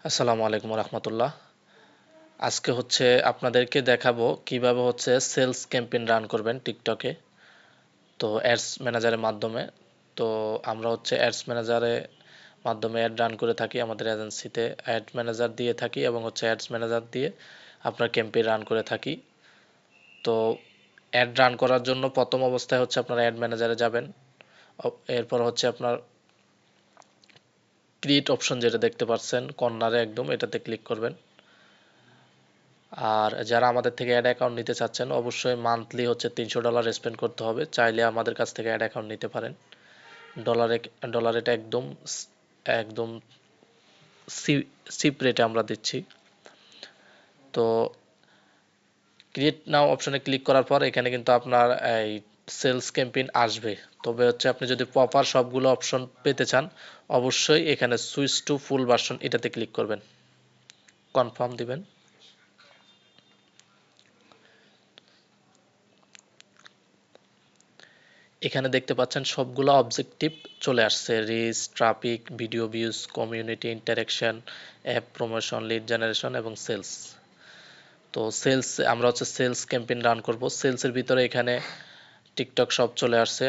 আসসালামু আলাইকুম রহমতুল্লাহ। আজকে আপনাদেরকে দেখাবো কিভাবে সেলস ক্যাম্পেইন রান করবেন টিকটকে। তো অ্যাডস ম্যানেজারের মাধ্যমে। তো আমরা অ্যাডস ম্যানেজারের মাধ্যমে অ্যাড রান করে থাকি, আমাদের এজেন্সিতে অ্যাড ম্যানেজার দিয়ে থাকি এবং অ্যাডস ম্যানেজার দিয়ে আপনার ক্যাম্পেইন রান করে থাকি। তো অ্যাড রান করার জন্য প্রথম অবস্থায় আপনারা অ্যাড ম্যানেজারে যাবেন। এরপর আপনার ক্রিয়েট অপশন যেটা দেখতে পাচ্ছেন কর্নারে একদম, এটাতে ক্লিক করবেন। আর যারা আমাদের থেকে অ্যাড অ্যাকাউন্ট নিতে চাচ্ছেন অবশ্যই মান্থলি $300 স্পেন্ড করতে হবে। চাইলে আমাদের কাছ থেকে অ্যাড অ্যাকাউন্ট নিতে পারেন। ডলারে ডলার এটা একদম একদম চিপ রেটে আমরা দিচ্ছি। তো ক্রিয়েট নাও অপশনে ক্লিক করার পর এখানে কিন্তু আপনার এই সেলস ক্যাম্পেইন আসবে। তবে আপনি যদি প্রপার সবগুলো অপশন পেতে চান অবশ্যই এখানে সুইচ টু ফুল ভার্সন এটাতে ক্লিক করবেন, কনফার্ম দিবেন। এখানে দেখতে পাচ্ছেন সবগুলো অবজেক্টিভ চলে আসছে: reach, traffic, video views, community interaction, app promotion, lead generation এবং সেলস। তো সেলস আমরা সেলস ক্যাম্পেইন রান করব। সেলসের ভিতরে এখানে টিকটক শপ চলে আসছে,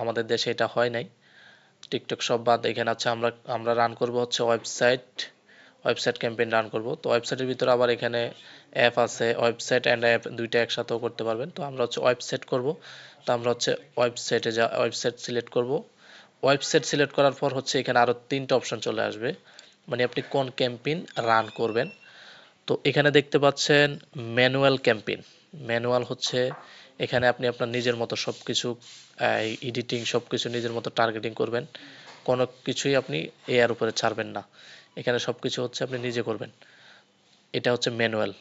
আমাদের দেশে এটা হয় নাই। টিকটক শপ বাদ এখানে আমরা রান করব ওয়েবসাইট ক্যাম্পেইন রান করব। তো ওয়েবসাইটের ভিতরে আবার এখানে অ্যাপ আছে, ওয়েবসাইট অ্যান্ড অ্যাপ দুইটা একসাথেও করতে পারবেন। তো আমরা ওয়েবসাইট করব। তো আমরা ওয়েবসাইট সিলেক্ট করব। ওয়েবসাইট সিলেক্ট করার পর এখানে আরও তিনটা অপশন চলে আসবে, মানে আপনি কোন ক্যাম্পেইন রান করবেন। তো এখানে দেখতে পাচ্ছেন ম্যানুয়াল ক্যাম্পেইন। ম্যানুয়াল এখানে আপনি আপনার নিজের মতো সব কিছু এডিটিং সব কিছু নিজের মতো টার্গেটিং করবেন। কোনো কিছুই আপনি এআর উপরে ছাড়বেন না। এখানে সব কিছু আপনি নিজে করবেন। এটা ম্যানুয়াল।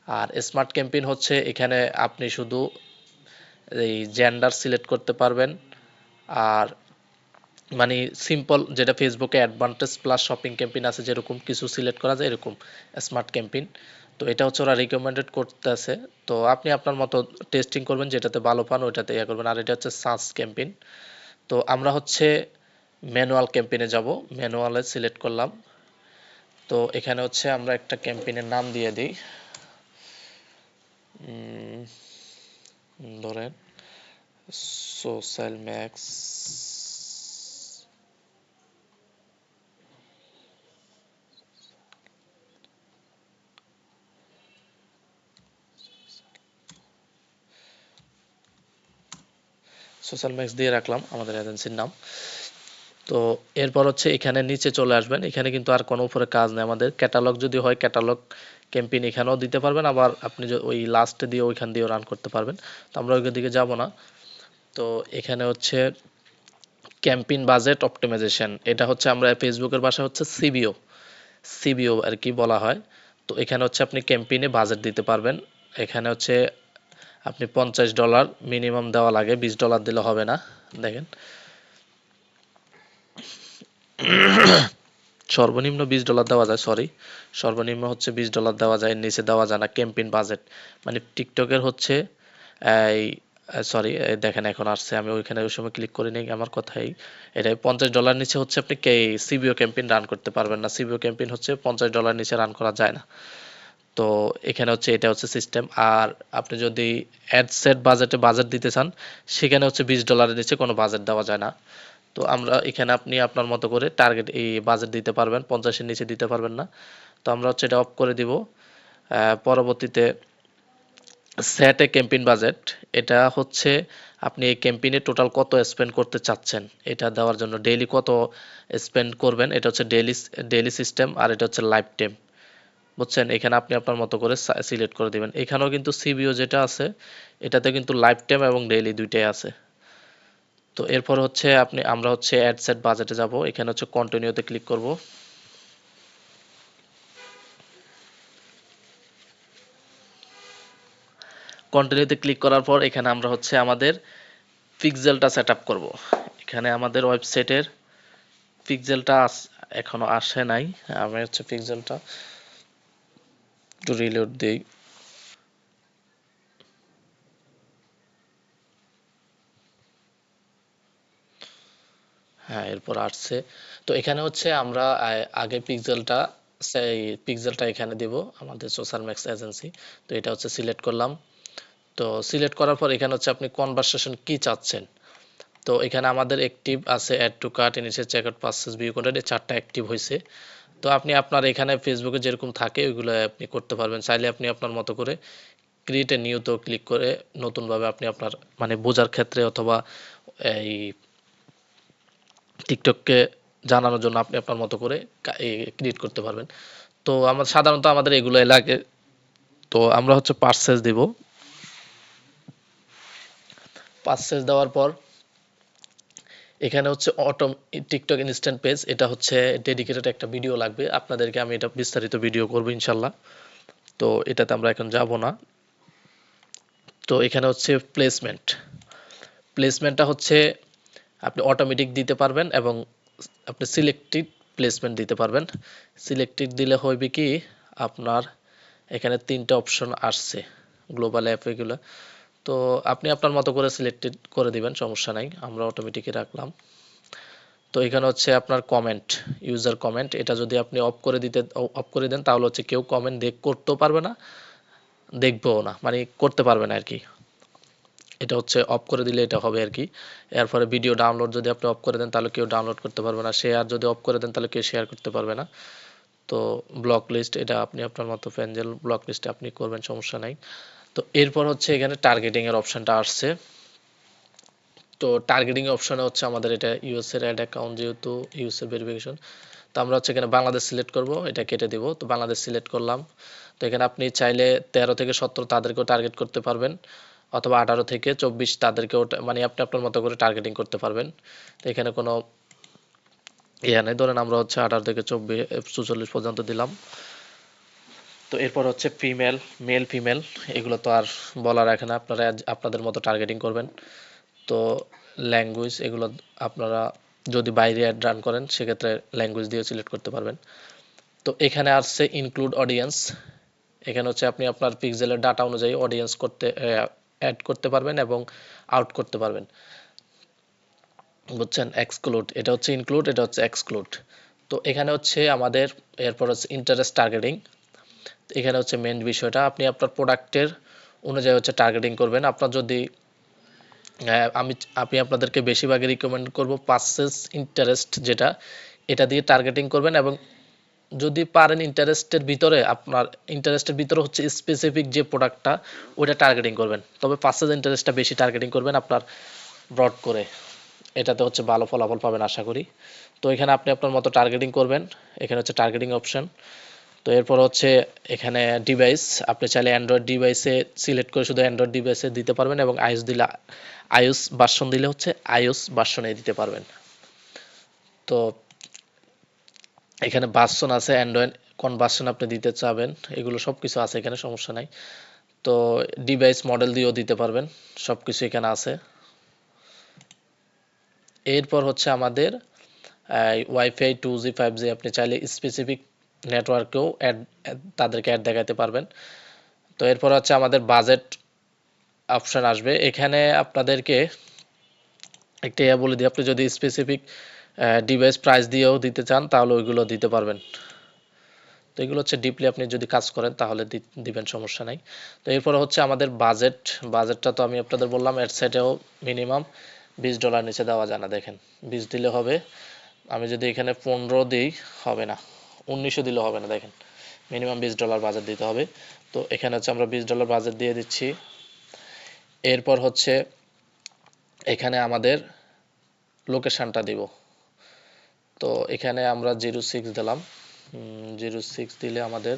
আর স্মার্ট ক্যাম্পেইন এখানে আপনি শুধু এই জেন্ডার সিলেক্ট করতে পারবেন। আর মানে সিম্পল, যেটা ফেসবুকে অ্যাডভান্টেজ প্লাস শপিং ক্যাম্পেইন আছে যেরকম কিছু সিলেক্ট করা যায় এরকম স্মার্ট ক্যাম্পেইন। তো এটা ওরা রিকমেন্ডেড করতেছে। তো আপনি আপনার মতো টেস্টিং করবেন, যেটাতে ভালো পান ওইটাতে ইয়ে করবেন। আর এটা সাস ক্যাম্পেইন। তো আমরা ম্যানুয়াল ক্যাম্পেইনে যাব। ম্যানুয়ালে সিলেক্ট করলাম। তো এখানে আমরা একটা ক্যাম্পেইনের নাম দিয়ে দিই। ধরেন সোশ্যাল ম্যাক্স দিয়ে রাখলাম আমাদের এজেন্সির নাম। তো এরপর এখানে নিচে চলে আসবেন। এখানে কিন্তু আর কোনো উপরে কাজ নেই। আমাদের ক্যাটালগ যদি হয় ক্যাটালগ ক্যাম্পেইন এখানেও দিতে পারবেন, আবার আপনি ওই লাস্টে দিয়ে ওইখান দিয়েও রান করতে পারবেন। তো আমরা ওইখান দিকে যাব না। তো এখানে ক্যাম্পেইন বাজেট অপটিমাইজেশন, এটা আমরা ফেসবুকের ভাষা সিবিও আর কি বলা হয়। তো এখানে আপনি ক্যাম্পেইনে বাজেট দিতে পারবেন। এখানে আপনি $50 মিনিমাম দেওয়া লাগে, $20 দিলে হবে না। দেখেন সর্বনিম্ন $20 দেওয়া যায়, সর্বনিম্ন $20 দেওয়া যায়, নিচে দেওয়া যায় না ক্যাম্পেইন বাজেট। মানে টিকটকের এই দেখেন এখন আসছে, আমি ওইখানে ওই সময় ক্লিক করে নিই আমার কথাই। এটা $50 নিচে আপনি সিবিও ক্যাম্পেইন রান করতে পারবেন না। সিবিও ক্যাম্পেইন $50 নিচে রান করা যায় না। তো এখানে এটা সিস্টেম। আর আপনি যদি অ্যাডসেট বাজেট দিতে চান সেখানে $20 নিচে কোনো বাজেট দেওয়া যায় না। তো আমরা এখানে আপনি আপনার মতো করে টার্গেট এই বাজেট দিতে পারবেন, 50-এর নিচে দিতে পারবেন না। তো আমরা এটা অফ করে দিব। পরবর্তীতে সেট এ ক্যাম্পেইন বাজেট, এটা আপনি এই ক্যাম্পেইনে টোটাল কত স্পেন্ড করতে চাচ্ছেন এটা দেওয়ার জন্য। ডেইলি কত স্পেন্ড করবেন এটা ডেইলি সিস্টেম। আর এটা লাইফ টাইম, বুঝছেন। এখানে আপনি আপনার মতো করে সিলেক্ট করে দিবেন। এখানেও কিন্তু সিবিও যেটা আছে এটাতে কিন্তু লাইফ টাইম এবং ডেইলি দুইটাই আছে। তো এরপর আমরা অ্যাড সেট বাজেটে যাব। এখানে কন্টিনিউতে ক্লিক করব। কন্টিনিউতে ক্লিক করার পর এখানে আমরা আমাদের পিক্সেলটা সেট আপ করবো। এখানে আমাদের ওয়েবসাইটের পিক্সেলটা এখনো আসে নাই। আমি পিক্সেলটা একটু রিলোড দিই। হ্যাঁ, এরপর আসছে। তো এখানে আমরা আগে পিক্সেলটা সেই পিক্সেলটা এখানে দিব আমাদের সোশ্যাল ম্যাক্স এজেন্সি। তো এটা হচ্ছে সিলেক্ট করলাম। তো সিলেক্ট করার পর এখানে হচ্ছে আপনি কনভারসেশন কি চাচ্ছেন। তো এখানে আমাদের অ্যাক্টিভ আছে add to cart, initiate checkout, purchase, view content, এই চারটা অ্যাক্টিভ হয়েছে। তো আপনি আপনার এখানে ফেসবুকে যেরকম থাকে ওইগুলো আপনি করতে পারবেন। চাইলে আপনি আপনার মতো করে ক্রিয়েট এ নিউ তো ক্লিক করে নতুনভাবে আপনি আপনার মানে বোঝার ক্ষেত্রে অথবা এই টিকটককে জানানোর জন্য আপনি আপনার মতো করে ক্রিয়েট করতে পারবেন। তো আমার সাধারণত আমাদের এগুলো লাগে। তো আমরা হচ্ছে পারচেজ দিব। পারচেজ দেওয়ার পর এখানে হচ্ছে অটো টিকটক ইনস্ট্যান্ট পেজ, এটা হচ্ছে ডেডিকেটেড একটা ভিডিও লাগবে আপনাদেরকে, আমি এটা বিস্তারিত ভিডিও করব ইনশাল্লাহ। তো এটাতে আমরা এখন যাব না। তো এখানে হচ্ছে প্লেসমেন্ট। প্লেসমেন্টটা হচ্ছে আপনি অটোমেটিক দিতে পারবেন এবং আপনি সিলেক্টেড প্লেসমেন্ট দিতে পারবেন। সিলেক্টেড দিলে হইবে কি আপনার এখানে তিনটা অপশন আসছে গ্লোবাল অ্যাপ এগুলো। তো আপনি আপনার মতো করে সিলেক্টেড করে দিবেন, সমস্যা নাই, আমরা অটোমেটিকই রাখলাম। তো এখানে হচ্ছে আপনার কমেন্ট, ইউজার কমেন্ট, এটা যদি আপনি অফ করে দেন তাহলে হচ্ছে কেউ কমেন্ট করতেও পারবে না, দেখবেও না, মানে করতে পারবে না আর কি। এটা হচ্ছে অফ করে দিলে এটা হবে আর কি। এরপরে ভিডিও ডাউনলোড যদি আপনি অফ করে দেন তাহলে কেউ ডাউনলোড করতে পারবে না। শেয়ার যদি অফ করে দেন তাহলে কেউ শেয়ার করতে পারবে না। তো ব্লক লিস্ট, এটা আপনি আপনার মতো ফ্রেন্ডের ব্লক লিস্টে আপনি করবেন, সমস্যা নাই। তো এরপর হচ্ছে এখানে টার্গেটিং এর অপশনটা আসছে। তো টার্গেটিং অপশনে হচ্ছে আমাদের এটা ইউএস এর অ্যাড অ্যাকাউন্ট, যেহেতু ইউএস এর ভেরিফিকেশন। তো আমরা হচ্ছে এখানে বাংলাদেশ সিলেক্ট করব, এটা কেটে দিব। তো বাংলাদেশ সিলেক্ট করলাম। তো এখানে আপনি চাইলে 13 থেকে 17 তাদেরকেও টার্গেট করতে পারবেন, অথবা 18 থেকে 24 তাদেরকেও, মানে আপনি আপনার মতো করে টার্গেটিং করতে পারবেন। তো এখানে কোনো ইয়ে নেই, ধরেন আমরা হচ্ছে 18 থেকে 44 পর্যন্ত দিলাম। তো এরপর হচ্ছে ফিমেল, মেল ফিমেল এগুলো তো আর বলার রাখে না, আপনারা আপনাদের মতো টার্গেটিং করবেন। তো ল্যাঙ্গুয়েজ এগুলো আপনারা যদি বাইরে অ্যাড রান করেন সেক্ষেত্রে ল্যাঙ্গুয়েজ দিয়ে সিলেক্ট করতে পারবেন। তো এখানে আসছে ইনক্লুড অডিয়েন্স। এখানে হচ্ছে আপনি আপনার পিক্সেলের ডাটা অনুযায়ী অডিয়েন্স অ্যাড করতে পারবেন এবং আউট করতে পারবেন, বুঝছেন। এক্সক্লুড, এটা হচ্ছে ইনক্লুড, এটা হচ্ছে এক্সক্লুড। তো এখানে হচ্ছে আমাদের এরপর হচ্ছে ইন্টারেস্ট টার্গেটিং। এখানে হচ্ছে মেন বিষয়টা, আপনি আপনার প্রোডাক্টের অনুযায়ী হচ্ছে টার্গেটিং করবেন। আপনার যদি আমি আপনাদেরকে বেশিরভাগই রিকমেন্ড করব পারচেজ ইন্টারেস্ট, যেটা এটা দিয়ে টার্গেটিং করবেন। এবং যদি পারেন ইন্টারেস্টের ভিতরে হচ্ছে স্পেসিফিক যে প্রোডাক্টটা ওইটা টার্গেটিং করবেন, তবে পারচেজ ইন্টারেস্টটা বেশি টার্গেটিং করবেন আপনার ব্রড করে, এটাতে হচ্ছে ভালো ফলাফল পাবেন আশা করি। তো এখানে আপনি আপনার মতো টার্গেটিং করবেন। এখানে হচ্ছে টার্গেটিং অপশন। তো এরপর হচ্ছে এখানে ডিভাইস, আপনি চাইলে অ্যান্ড্রয়েড ডিভাইসে সিলেক্ট করে শুধু অ্যান্ড্রয়েড ডিভাইসে দিতে পারবেন, এবং আইওএস ভার্সন দিলে হচ্ছে আইওএস ভার্সনে দিতে পারবেন। তো এখানে ভার্সন আছে অ্যান্ড্রয়েড, কোন ভার্সন আপনি দিতে চাবেন এগুলো সব কিছু আছে এখানে, সমস্যা নাই। তো ডিভাইস মডেল দিয়েও দিতে পারবেন, সব কিছু এখানে আছে। এরপর হচ্ছে আমাদের ওয়াইফাই 2G 5G, আপনি চাইলে স্পেসিফিক নেটওয়ার্কেও তাদেরকে অ্যাড দেখাতে পারবেন। তো এরপর হচ্ছে আমাদের বাজেট অপশন আসবে। এখানে আপনাদেরকে একটা বলে দিই, আপনি যদি স্পেসিফিক ডিভাইস প্রাইস দিয়েও দিতে চান তাহলে ওইগুলো দিতে পারবেন। তো এগুলো হচ্ছে ডিপলি আপনি যদি কাজ করেন তাহলে দিবেন, সমস্যা নাই। তো এরপর হচ্ছে আমাদের বাজেটটা তো আমি আপনাদের বললাম, এর সাইডেও মিনিমাম $20 নিচে দেওয়া যায় না, দেখেন 20 দিলে হবে। আমি যদি এখানে 15 দিই হবে না, 1900 দিলে হবে না, দেখেন মিনিমাম $20 বাজেট দিতে হবে। তো এখানে হচ্ছে আমরা $20 বাজেট দিয়ে দিচ্ছি। এরপর হচ্ছে এখানে আমাদের লোকেশনটা দিব। তো এখানে আমরা 06 দিলাম। 06 দিলে আমাদের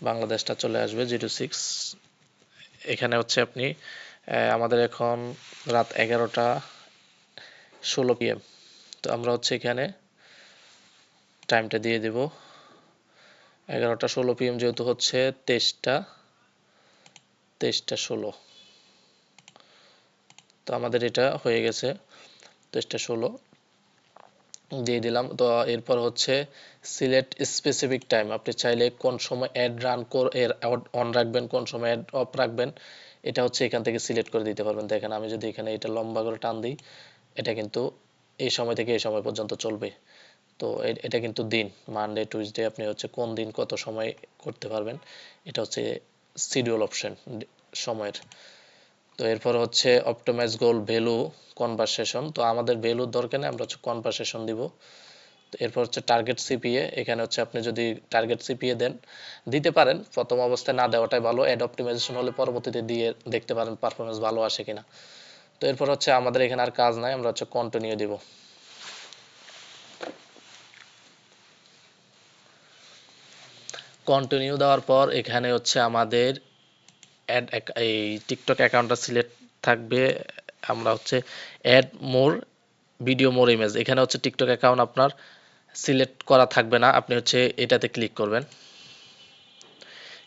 বাংলাদেশটা চলে আসবে 06। এখানে হচ্ছে আপনি আমাদের এখন রাত 11টা 16 PM। তো আমরা হচ্ছে এখানে টাইমটা দিয়ে দেব 11টা 16 PM, যেহেতু হচ্ছে 23টা 16। তো আমাদের এটা হয়ে গেছে 23টা 16 দিয়ে দিলাম। তো এরপর হচ্ছে সিলেক্ট স্পেসিফিক টাইম, আপনি চাইলে কোন সময় অ্যাড অন রাখবেন, কোন সময় অ্যাড অফ রাখবেন, এটা হচ্ছে এখান থেকে সিলেক্ট করে দিতে পারবেন। দেখেন আমি যদি এখানে এটা লম্বা করে টান দিই, এটা কিন্তু এই সময় থেকে এই সময় পর্যন্ত চলবে। তো এটা কিন্তু দিন, মানডে টুইসডে আপনি হচ্ছে কোন দিন কত সময় করতে পারবেন, এটা হচ্ছে শিডিউল অপশন সময়ের। তো এরপর হচ্ছে অপটিমাইজ গোল ভ্যালু কনভারসেশন, তো আমাদের ভ্যালুর দরকার নেই, আমরা হচ্ছে কনভারসেশন দিব। তো এরপর হচ্ছে টার্গেট সিপিএ, এখানে হচ্ছে আপনি যদি টার্গেট সিপিএ দেন, দিতে পারেন, প্রথম অবস্থায় না দেওয়াটাই ভালো, অ্যাড অপটিমাইজেশন হলে পরবর্তীতে দিয়ে দেখতে পারেন পারফরমেন্স ভালো আসে কিনা। তো এরপর হচ্ছে আমাদের এখানে আর কাজ নাই, আমরা হচ্ছে কন্টিনিউ দিব। কন্টিনিউ দেওয়ার পর এখানে হচ্ছে আমাদের অ্যাড এই টিকটক অ্যাকাউন্টটা সিলেক্ট থাকবে, আমরা হচ্ছে অ্যাড মোর ভিডিও মোর ইমেজ, এখানে হচ্ছে টিকটক অ্যাকাউন্ট আপনার সিলেক্ট করা থাকবে না, আপনি হচ্ছে এটাতে ক্লিক করবেন।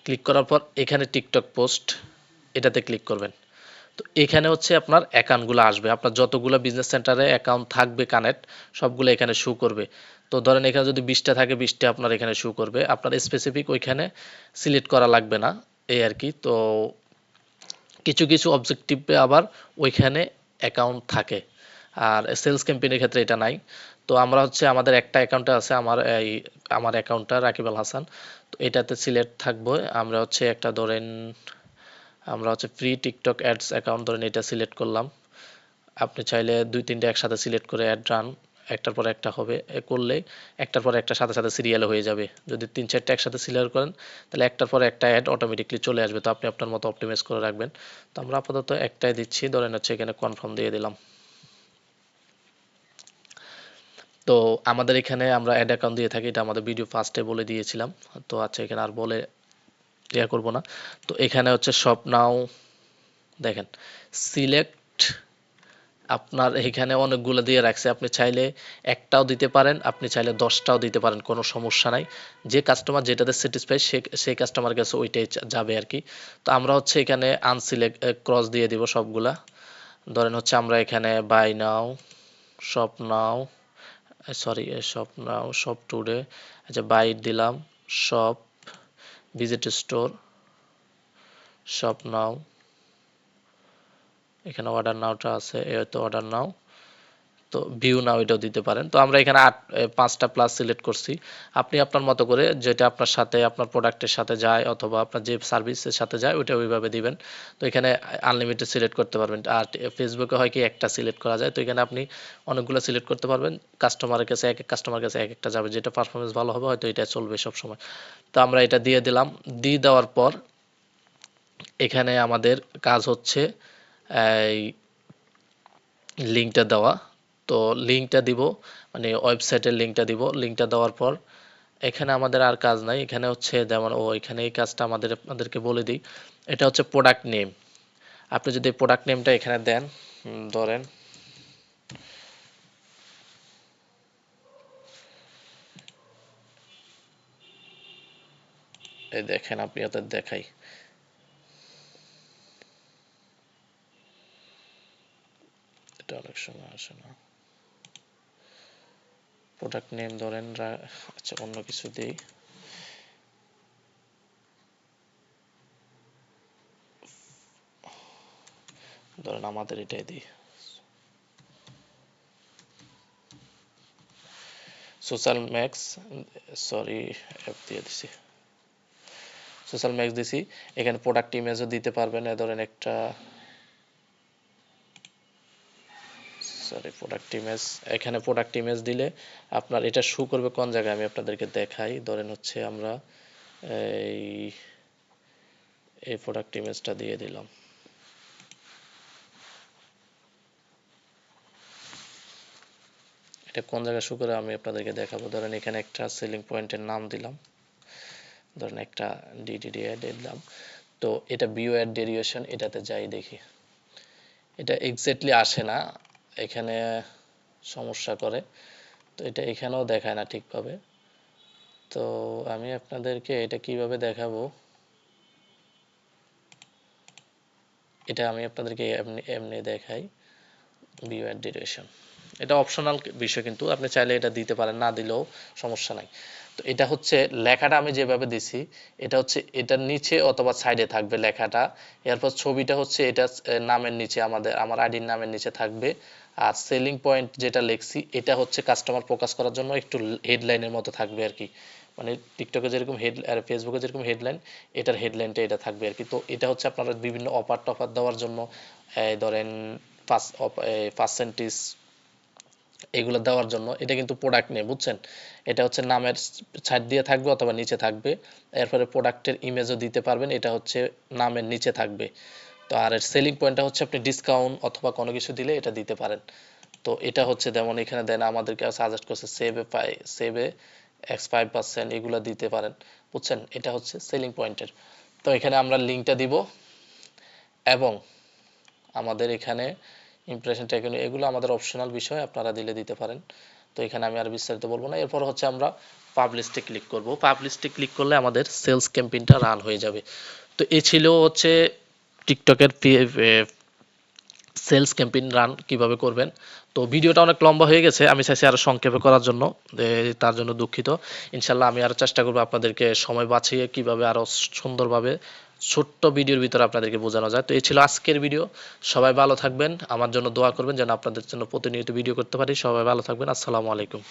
ক্লিক করার পর এখানে টিকটক পোস্ট, এটাতে ক্লিক করবেন। তো এখানে হচ্ছে আপনার অ্যাকাউন্টগুলো আসবে, আপনার যতগুলো বিজনেস সেন্টারে অ্যাকাউন্ট থাকবে কানেক্ট, সবগুলো এখানে শো করবে। তো ধরেন এখানে যদি 20টা থাকে 20টা আপনার এখানে শো করবে, আপনার স্পেসিফিক ওইখানে সিলেক্ট করা লাগবে না, এই আর কি। তো কিছু কিছু অবজেক্টিভে আবার ওইখানে অ্যাকাউন্ট থাকে, আর সেলস ক্যাম্পেইনের ক্ষেত্রে এটা নাই। তো আমরা হচ্ছে আমাদের একটা অ্যাকাউন্টে আছে, আমার অ্যাকাউন্টটা রাকিব আল হাসান, তো এটাতে সিলেক্ট থাকবো। আমরা হচ্ছে একটা ধরেন, আমরা হচ্ছে ফ্রি টিকটক অ্যাডস অ্যাকাউন্ট ধরেন এটা সিলেক্ট করলাম। আপনি চাইলে 2-3টে একসাথে সিলেক্ট করে অ্যাড রান, একটার পর একটা হবে, করলে একটার পর একটা সাথে সাথে সিরিয়ালে হয়ে যাবে। যদি 3-4টা একসাথে সিলেক্ট করেন তাহলে একটার পর একটা অ্যাড অটোমেটিকলি চলে আসবে, তো আপনি আপনার মতো অপটিমাইজ করে রাখবেন। তো আমরা আপাতত একটাই দিচ্ছি, ধরেন হচ্ছে এখানে কনফার্ম দিয়ে দিলাম। তো আমাদের এখানে আমরা অ্যাড অ্যাকাউন্ট দিয়ে থাকি, এটা আমাদের ভিডিও ফার্স্টে বলে দিয়েছিলাম। তো আচ্ছা, এখানে আর বলে ইয়া করব না। তো এখানে হচ্ছে শপ নাও, দেখেন সিলেক্ট, আপনার এখানে অনেকগুলো দিয়ে রাখছে, আপনি চাইলে একটাও দিতে পারেন, আপনি চাইলে 10টাও দিতে পারেন, কোনো সমস্যা নাই। যে কাস্টমার যেটাতে স্যাটিসফাই সেই কাস্টমার কাছে ওইটাই যাবে আর কি। তো আমরা হচ্ছে এখানে আনসিলেক্ট ক্রস দিয়ে দিব সবগুলা। ধরেন হচ্ছে আমরা এখানে buy now, shop now, sorry shop now, shop today, আচ্ছা বাই দিলাম, shop, visit store, shop now, এখানে অর্ডার নাওটা আছে, এই হয়তো অর্ডার নাও, তো ভিউ নাও এটাও দিতে পারেন। তো আমরা এখানে 5টা প্লাস সিলেক্ট করছি, আপনি আপনার মতো করে যেটা আপনার সাথে আপনার প্রোডাক্টের সাথে যায় অথবা আপনার যে সার্ভিসের সাথে যায় ওইটা ওইভাবে দিবেন। তো এখানে আনলিমিটেড সিলেক্ট করতে পারবেন, আর ফেসবুকে হয় কি একটা সিলেক্ট করা যায়, তো এখানে আপনি অনেকগুলো সিলেক্ট করতে পারবেন, কাস্টমারের কাছে এক এক কাস্টমার কাছে এক একটা যাবে, যেটা পারফরমেন্স ভালো হবে হয়তো এটা চলবে সব সময়। তো আমরা এটা দিয়ে দিলাম, দিয়ে দেওয়ার পর এখানে আমাদের কাজ হচ্ছে এই লিঙ্কটা দেওয়া। তো লিঙ্কটা দিব, মানে ওয়েবসাইটের লিঙ্কটা দিব, লিঙ্কটা দেওয়ার পর এখানে আমাদের আর কাজ নাই, এখানে হচ্ছে যেমন এখানে এই কাজটা আপনাদেরকে বলে দিই, এটা হচ্ছে প্রোডাক্ট নেম। আপনি যদি প্রোডাক্ট নেমটা এখানে দেন, ধরেন এই দেখেন, আপনি ওদের দেখাই, এটা অনেক সময় আসে না, প্রোডাক্ট নেম ধরেন আচ্ছা অন্য কিছু দিই, ধরেন আমাদের এটাই দিই, সোশ্যাল ম্যাক্স, সরি অ্যাপ দিয়ে দিছি, সোশ্যাল ম্যাক্স দিছি। এখানে প্রোডাক্ট ইমেজও দিতে পারবেন, ধরেন একটা, সরি প্রোডাক্ট ইমেজ, এখানে প্রোডাক্ট ইমেজ দিলে আপনার এটা শো করবে কোন জায়গায় আমি আপনাদেরকে দেখাই। ধরেন হচ্ছে আমরা এই এই প্রোডাক্ট ইমেজটা দিয়ে দিলাম, এটা কোন জায়গায় শো করে আমি আপনাদেরকে দেখাবো। ধরেন এখানে একটা সেলিং পয়েন্টের নাম দিলাম, ধরেন একটা ডিডিডি অ্যাড দিলাম। তো এটা ভিউ অ্যাড ডেরিয়েশন, এটাতে যাই দেখি, এটা এক্স্যাক্টলি আসে না, এখানে সমস্যা করে, তো এটা এখানেও দেখায় না ঠিকভাবে। তো আমি আপনাদেরকে এটা কিভাবে দেখাবো, এটা আমি আপনাদেরকে এমনি এমনি দেখাই, ভিউ অ্যাড ডিউরেশন, এটা অপশনাল বিষয়, কিন্তু আপনি চাইলে এটা দিতে পারেন, না দিলেও সমস্যা নাই। তো এটা হচ্ছে লেখাটা আমি যেভাবে দিছি, এটা হচ্ছে এটার নিচে অথবা সাইডে থাকবে লেখাটা, এরপর ছবিটা হচ্ছে এটা নামের নিচে, আমার আইডির নামের নিচে থাকবে, আর সেলিং পয়েন্ট যেটা লিখছি এটা হচ্ছে কাস্টমার ফোকাস করার জন্য একটু হেডলাইনের মতো থাকবে আর কি, মানে টিকটকে যেরকম হেড আর ফেসবুকে যেরকম হেডলাইন, এটার হেডলাইনটা এটা থাকবে আর কি। তো এটা হচ্ছে আপনারা বিভিন্ন অফার টফার দেওয়ার জন্য, ধরেন পার্সেন্টেজ এগুলো দেওয়ার জন্য। এটা কিন্তু প্রোডাক্ট নেই, বুঝছেন? এটা হচ্ছে নামের ছাইড দিয়ে থাকবে অথবা নিচে থাকবে, এরপরে প্রোডাক্টের ইমেজও দিতে পারবেন, এটা হচ্ছে নামের নিচে থাকবে। তো আর এর সেলিং পয়েন্টটা হচ্ছে আপনি ডিসকাউন্ট অথবা কোনো কিছু দিলে এটা দিতে পারেন। তো এটা হচ্ছে যেমন এখানে দেন আমাদেরকে সাজেস্ট করছে সেভে X5% এগুলো দিতে পারেন, বুঝছেন? এটা হচ্ছে সেলিং পয়েন্টের। তো এখানে আমরা লিঙ্কটা দিব এবং আমাদের এখানে ইমপ্রেশন ট্যাগ এগুলো আমাদের অপশনাল বিষয়, আপনারা দিলে দিতে পারেন। তো এখানে আমি আর বিস্তারিত বলবো না। এরপর হচ্ছে আমরা পাবলিশে ক্লিক করব। পাবলিশে ক্লিক করলে আমাদের সেলস ক্যাম্পেইনটা রান হয়ে যাবে। তো এই ছিল হচ্ছে টিকটকের সেলস ক্যাম্পেইন রান কিভাবে করবেন। তো ভিডিওটা অনেক লম্বা হয়ে গেছে, আমি চাইছি আরো সংক্ষেপে করার জন্য, তার জন্য দুঃখিত। ইনশাল্লাহ আমি আরো চেষ্টা করবো আপনাদেরকে সময় বাঁচিয়ে কিভাবে আরো সুন্দরভাবে ছোট্ট ভিডিওর ভিতরে আপনাদেরকে বোঝানো যায়। তো এই ছিল আজকের ভিডিও। সবাই ভালো থাকবেন, আমার জন্য দোয়া করবেন যেন আপনাদের জন্য প্রতিনিয়ত ভিডিও করতে পারি। সবাই ভালো থাকবেন, আসসালামু আলাইকুম।